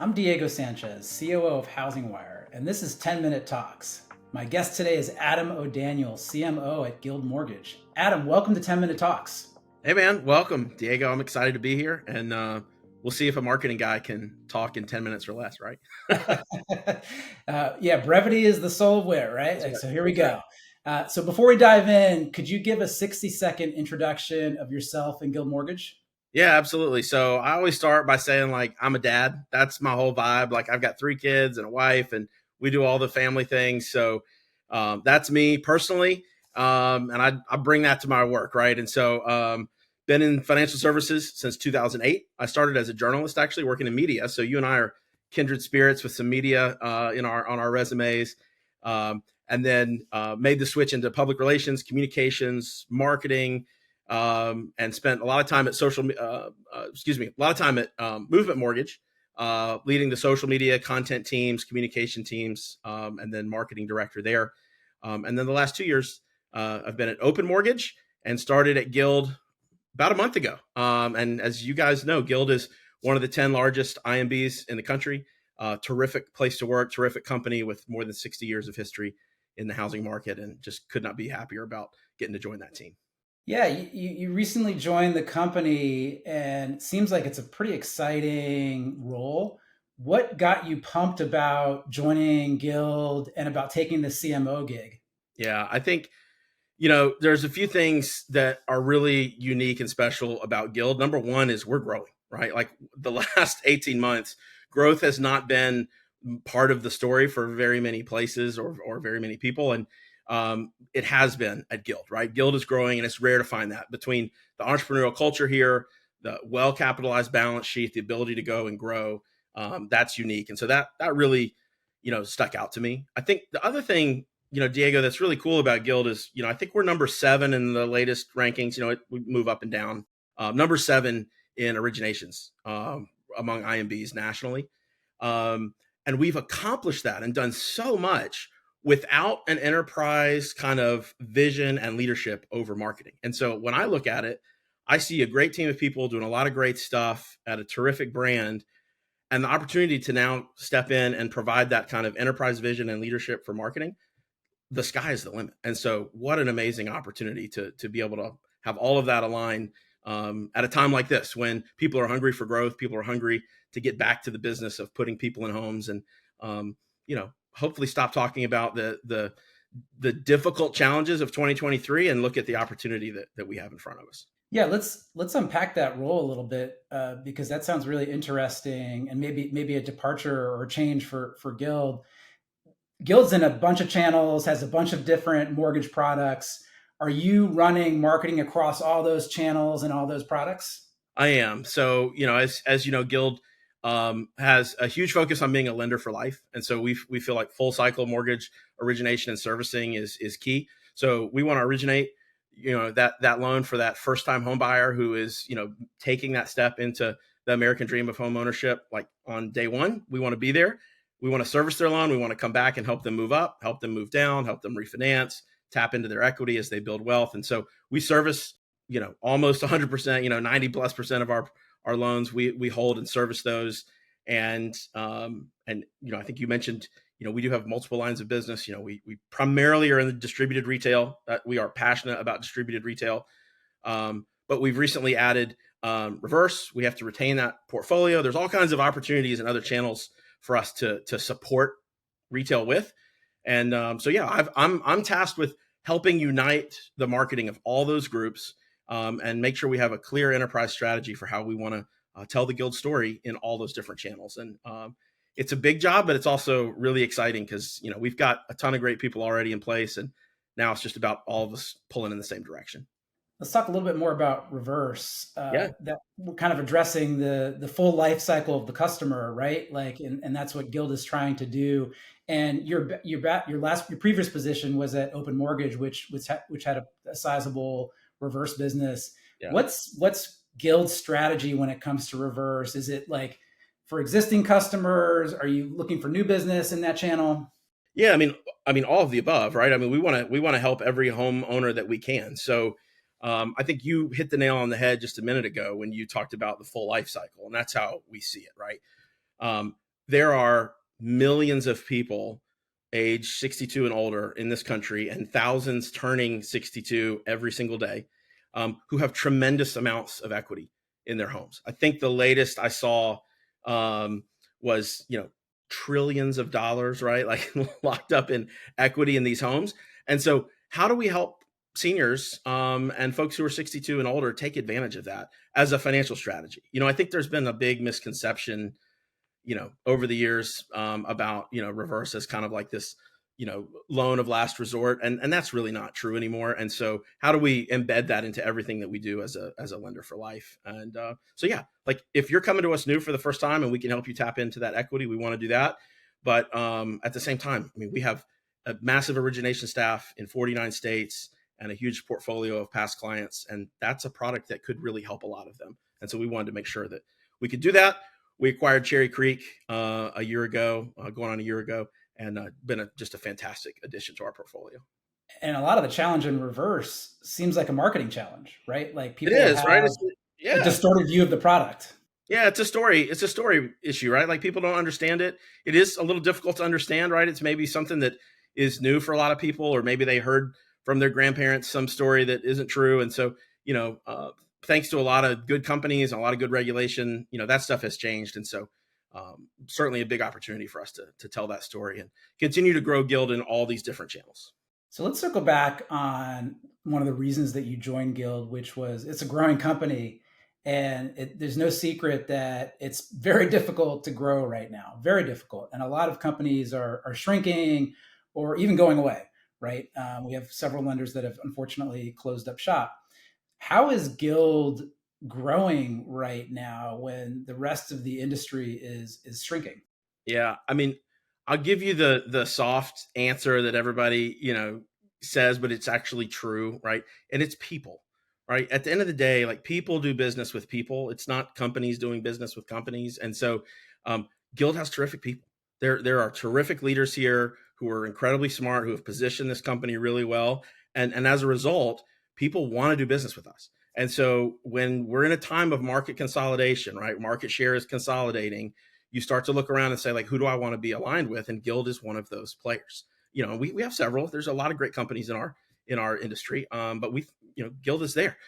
I'm Diego Sanchez, COO of HousingWire, and this is 10-Minute Talks. My guest today is Adam O'Daniel, CMO at Guild Mortgage. Adam, welcome to 10-Minute Talks. Hey man, welcome, Diego. I'm excited to be here, and we'll see if a marketing guy can talk in 10 minutes or less, right? Yeah, brevity is the soul of wit, right? That's right. So here we That's right. go. So before we dive in, could you give a 60-second introduction of yourself and Guild Mortgage? Yeah, absolutely. So I always start by saying, like, I'm a dad. That's my whole vibe. Like, I've got 3 kids and a wife, and we do all the family things. So that's me personally, and I bring that to my work, right? And so been in financial services since 2008. I started as a journalist, actually working in media. So you and I are kindred spirits with some media on our resumes, and then made the switch into public relations, communications, marketing. And spent a lot of time at a lot of time at Movement Mortgage, leading the social media content teams, communication teams, and then marketing director there. And then the last 2 years, I've been at Open Mortgage and started at Guild about a month ago. And as you guys know, Guild is one of the 10 largest IMBs in the country. Terrific place to work, terrific company with more than 60 years of history in the housing market, and just could not be happier about getting to join that team. Yeah, you recently joined the company and it seems like it's a pretty exciting role. What got you pumped about joining Guild and about taking the CMO gig? Yeah, I think there's a few things that are really unique and special about Guild. Number one is we're growing, right? Like the last 18 months, growth has not been part of the story for very many places or very many people. And it has been at Guild, right? Guild is growing, and it's rare to find that between the entrepreneurial culture here, the well-capitalized balance sheet, the ability to go and grow. That's unique. And so that really, stuck out to me. I think the other thing, Diego, that's really cool about Guild is, I think we're number 7 in the latest rankings. We move up and down. Number 7 in originations among IMBs nationally. And we've accomplished that and done so much without an enterprise kind of vision and leadership over marketing. And so when I look at it, I see a great team of people doing a lot of great stuff at a terrific brand, and the opportunity to now step in and provide that kind of enterprise vision and leadership for marketing. The sky is the limit. And so what an amazing opportunity to be able to have all of that align at a time like this, when people are hungry for growth, people are hungry to get back to the business of putting people in homes, and hopefully stop talking about the difficult challenges of 2023 and look at the opportunity that we have in front of us. Yeah, let's unpack that role a little bit because that sounds really interesting and maybe a departure or a change for Guild. Guild's in a bunch of channels, has a bunch of different mortgage products. Are you running marketing across all those channels and all those products? I am. So, as you know, Guild has a huge focus on being a lender for life. And so we feel like full cycle mortgage origination and servicing is key. So we want to originate, that loan for that first time home buyer who is, taking that step into the American dream of home ownership. Like on day one, we want to be there. We want to service their loan. We want to come back and help them move up, help them move down, help them refinance, tap into their equity as they build wealth. And so we service, almost 100%, 90+% of our loans. We hold and service those. And I think you mentioned, we do have multiple lines of business. We primarily are in the distributed retail. We are passionate about distributed retail. But we've recently added reverse. We have to retain that portfolio. There's all kinds of opportunities and other channels for us to support retail with. And I'm tasked with helping unite the marketing of all those groups and make sure we have a clear enterprise strategy for how we want to tell the Guild story in all those different channels. And it's a big job, but it's also really exciting because, we've got a ton of great people already in place, and now it's just about all of us pulling in the same direction. Let's talk a little bit more about reverse. Yeah. That we're kind of addressing the full life cycle of the customer, right? Like, and that's what Guild is trying to do. And your previous position was at Open Mortgage, which had a sizable reverse business. Yeah. What's Guild's strategy when it comes to reverse? Is it like for existing customers? Are you looking for new business in that channel? Yeah, I mean, all of the above, right? I mean, we want to help every homeowner that we can. So I think you hit the nail on the head just a minute ago when you talked about the full life cycle, and that's how we see it, right? there are millions of people age 62 and older in this country, and thousands turning 62 every single day, who have tremendous amounts of equity in their homes. I think the latest I saw was, trillions of dollars, right? Like locked up in equity in these homes. And so, how do we help seniors and folks who are 62 and older take advantage of that as a financial strategy? I think there's been a big misconception over the years about, reverse as kind of like this, loan of last resort. And that's really not true anymore. And so how do we embed that into everything that we do as a lender for life? And so, yeah, like if you're coming to us new for the first time and we can help you tap into that equity, we want to do that. But at the same time, I mean, we have a massive origination staff in 49 states and a huge portfolio of past clients. And that's a product that could really help a lot of them. And so we wanted to make sure that we could do that. We acquired Cherry Creek a year ago, going on a year ago, and been just a fantastic addition to our portfolio. And a lot of the challenge in reverse seems like a marketing challenge, right? Like It people is, right? have a Yeah, distorted view of the product. yeah. It's a story. It's a story issue, right? Like people don't understand it. It is a little difficult to understand, right? It's maybe something that is new for a lot of people, or maybe they heard from their grandparents some story that isn't true, and so thanks to a lot of good companies and a lot of good regulation, that stuff has changed. And so certainly a big opportunity for us to tell that story and continue to grow Guild in all these different channels. So let's circle back on one of the reasons that you joined Guild, which was it's a growing company. And there's no secret that it's very difficult to grow right now, very difficult. And a lot of companies are shrinking or even going away, right? We have several lenders that have unfortunately closed up shop. How is Guild growing right now when the rest of the industry is shrinking? Yeah, I mean, I'll give you the soft answer that everybody says, but it's actually true, right? And it's people, right? At the end of the day, like people do business with people. It's not companies doing business with companies. And so, Guild has terrific people. There are terrific leaders here who are incredibly smart, who have positioned this company really well, and as a result, people want to do business with us. And so, when we're in a time of market consolidation, right? Market share is consolidating. You start to look around and say, like, who do I want to be aligned with? And Guild is one of those players. We have several. There's a lot of great companies in our industry, but Guild is there.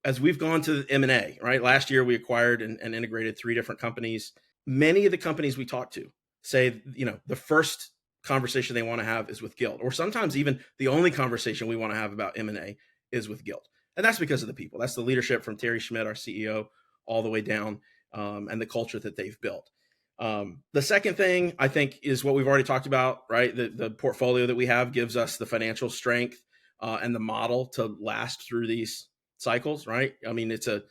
As we've gone to M&A, right? Last year we acquired and integrated 3 different companies. Many of the companies we talk to say, the first conversation they want to have is with Guild, or sometimes even the only conversation we want to have about M&A is with Guild. And that's because of the people. That's the leadership from Terry Schmidt, our CEO, all the way down, and the culture that they've built. The second thing I think is what we've already talked about, right? The portfolio that we have gives us the financial strength and the model to last through these cycles, right? I mean, it's a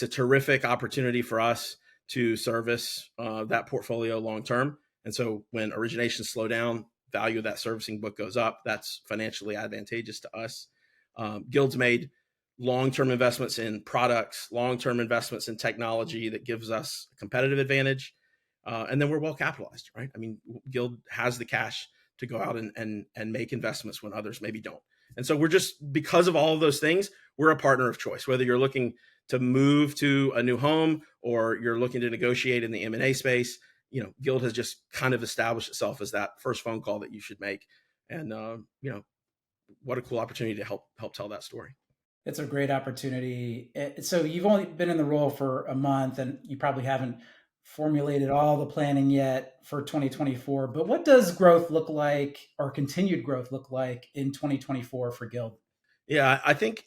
terrific opportunity for us to service that portfolio long term. And so when originations slow down, value of that servicing book goes up. That's financially advantageous to us. Guild's made long-term investments in products, long-term investments in technology that gives us a competitive advantage. And then we're well capitalized, right? I mean, Guild has the cash to go out and make investments when others maybe don't. And so we're just, because of all of those things, we're a partner of choice, whether you're looking to move to a new home or you're looking to negotiate in the M&A space. Guild has just kind of established itself as that first phone call that you should make. And, what a cool opportunity to help tell that story. It's a great opportunity. So you've only been in the role for a month and you probably haven't formulated all the planning yet for 2024, but what does growth look like, or continued growth look like, in 2024 for Guild? Yeah, I think,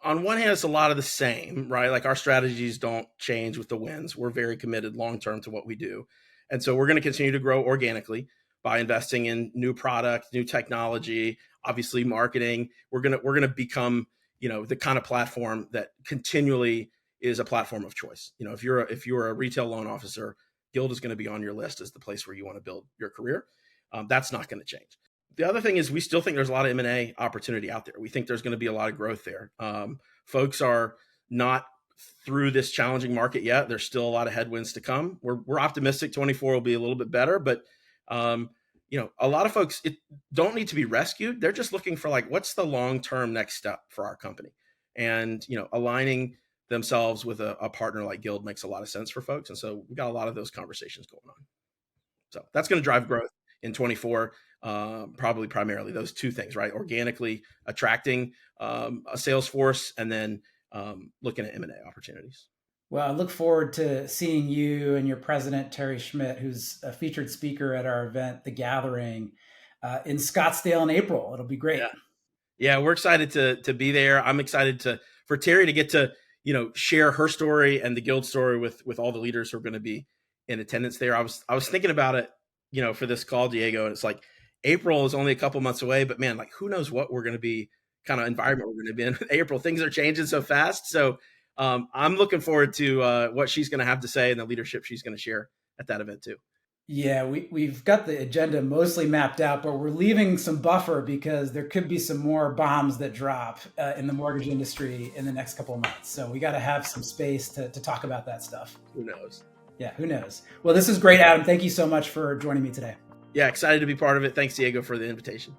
on one hand, it's a lot of the same, right? Like our strategies don't change with the winds. We're very committed long-term to what we do. And so we're going to continue to grow organically by investing in new product, new technology, obviously marketing. We're going to become, the kind of platform that continually is a platform of choice. If you're a retail loan officer, Guild is going to be on your list as the place where you want to build your career. That's not going to change. The other thing is we still think there's a lot of M&A opportunity out there. We think there's going to be a lot of growth there. Folks are not through this challenging market yet. There's still a lot of headwinds to come. We're optimistic 24 will be a little bit better, but a lot of folks don't need to be rescued. They're just looking for, like, what's the long-term next step for our company? And, aligning themselves with a partner like Guild makes a lot of sense for folks. And so we got a lot of those conversations going on. So that's going to drive growth in 24, probably primarily those two things, right? Organically attracting a sales force, and then looking at M&A opportunities. Well, I look forward to seeing you and your president, Terry Schmidt, who's a featured speaker at our event, The Gathering, in Scottsdale in April. It'll be great. Yeah, we're excited to be there. I'm excited for Terry to get to, share her story and the Guild story with all the leaders who are going to be in attendance there. I was thinking about it, for this call, Diego, and it's like April is only a couple months away, but man, like who knows what we're going to be, kind of environment we're going to be in with April. Things are changing so fast. So I'm looking forward to what she's going to have to say and the leadership she's going to share at that event too. Yeah, we've got the agenda mostly mapped out, but we're leaving some buffer because there could be some more bombs that drop in the mortgage industry in the next couple of months. So we got to have some space to talk about that stuff. Who knows? Yeah, who knows? Well, this is great, Adam. Thank you so much for joining me today. Yeah, excited to be part of it. Thanks, Diego, for the invitation.